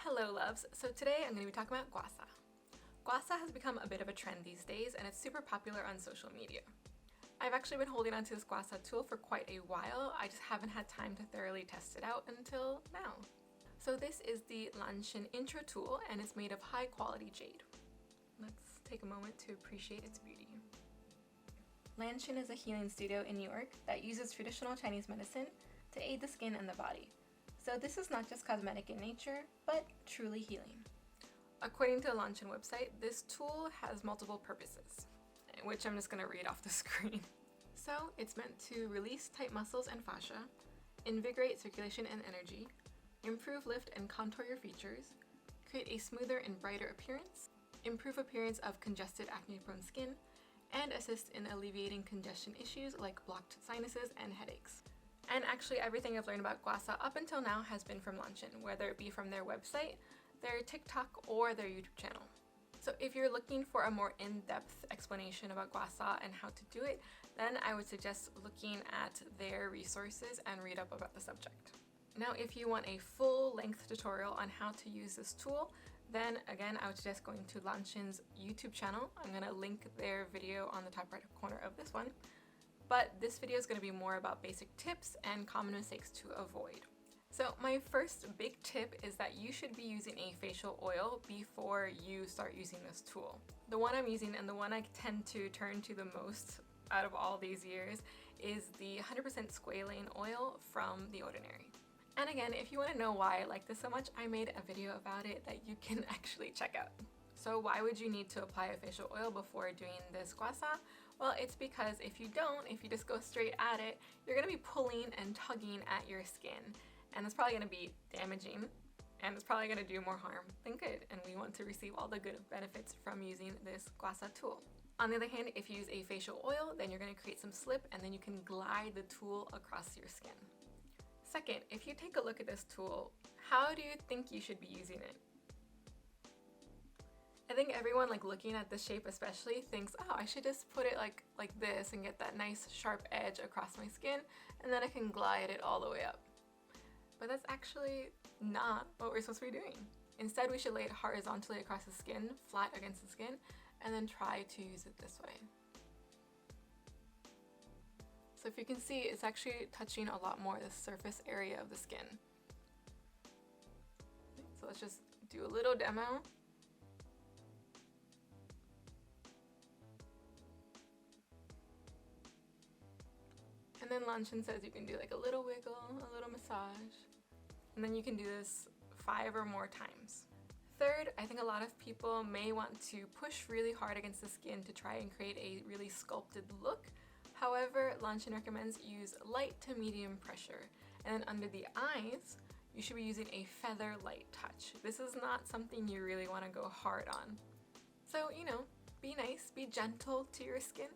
Hello loves, so today I'm going to be talking about gua sha. Gua sha has become a bit of a trend these days and it's super popular on social media. I've actually been holding onto this gua sha tool for quite a while, I just haven't had time to thoroughly test it out until now. So this is the Lanshin intro tool and it's made of high quality jade. Let's take a moment to appreciate its beauty. Lanshin is a healing studio in New York that uses traditional Chinese medicine to aid the skin and the body. So this is not just cosmetic in nature, but truly healing. According to the Lanshin website, this tool has multiple purposes, which I'm just going to read off the screen. So it's meant to release tight muscles and fascia, invigorate circulation and energy, improve lift and contour your features, create a smoother and brighter appearance, improve appearance of congested acne-prone skin, and assist in alleviating congestion issues like blocked sinuses and headaches. And actually everything I've learned about gua sha up until now has been from Lanshin, whether it be from their website, their TikTok, or their YouTube channel. So if you're looking for a more in-depth explanation about gua sha and how to do it, then I would suggest looking at their resources and read up about the subject. Now if you want a full-length tutorial on how to use this tool, then again I would suggest going to Lanshin's YouTube channel. I'm going to link their video on the top right corner of this one. But this video is going to be more about basic tips and common mistakes to avoid. So my first big tip is that you should be using a facial oil before you start using this tool. The one I'm using and the one I tend to turn to the most out of all these years is the 100% squalane oil from The Ordinary. And again, if you want to know why I like this so much, I made a video about it that you can actually check out. So why would you need to apply a facial oil before doing this gua sha? Well, it's because if you just go straight at it, you're going to be pulling and tugging at your skin. And it's probably going to be damaging and it's probably going to do more harm than good. And we want to receive all the good benefits from using this gua sha tool. On the other hand, if you use a facial oil, then you're going to create some slip and then you can glide the tool across your skin. Second, if you take a look at this tool, how do you think you should be using it? I think everyone looking at the shape especially thinks, oh, I should just put it like this and get that nice sharp edge across my skin and then I can glide it all the way up. But that's actually not what we're supposed to be doing. Instead, we should lay it horizontally across the skin, flat against the skin, and then try to use it this way. So if you can see, it's actually touching a lot more the surface area of the skin. So let's just do a little demo. And then Lanshin says you can do a little wiggle, a little massage, and then you can do this 5 or more times. Third, I think a lot of people may want to push really hard against the skin to try and create a really sculpted look. However, Lanshin recommends use light to medium pressure, and then under the eyes, you should be using a feather light touch. This is not something you really want to go hard on. So, be nice, be gentle to your skin.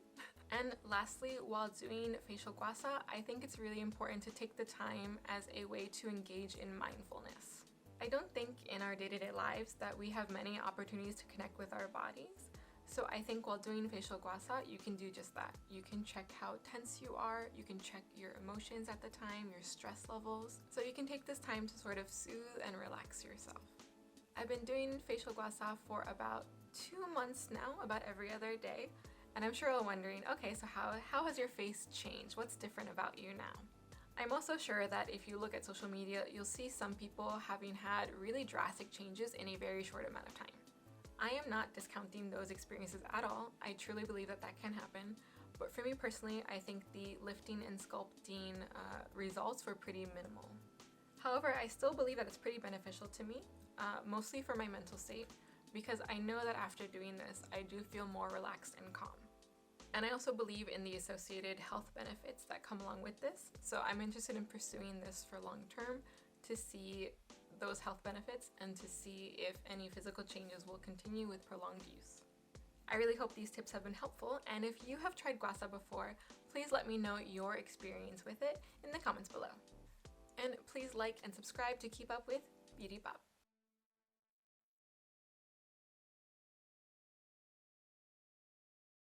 And lastly, while doing facial gua sha, I think it's really important to take the time as a way to engage in mindfulness. I don't think in our day-to-day lives that we have many opportunities to connect with our bodies. So I think while doing facial gua sha, you can do just that. You can check how tense you are, you can check your emotions at the time, your stress levels. So you can take this time to sort of soothe and relax yourself. I've been doing facial gua sha for about 2 months now, about every other day. And I'm sure you're wondering, okay, so how has your face changed? What's different about you now? I'm also sure that if you look at social media, you'll see some people having had really drastic changes in a very short amount of time. I am not discounting those experiences at all. I truly believe that that can happen. But for me personally, I think the lifting and sculpting results were pretty minimal. However, I still believe that it's pretty beneficial to me, mostly for my mental state, because I know that after doing this, I do feel more relaxed and calm. And I also believe in the associated health benefits that come along with this. So I'm interested in pursuing this for long term to see those health benefits and to see if any physical changes will continue with prolonged use. I really hope these tips have been helpful, and if you have tried gua sha before, please let me know your experience with it in the comments below. And please like and subscribe to keep up with Beauty Pop.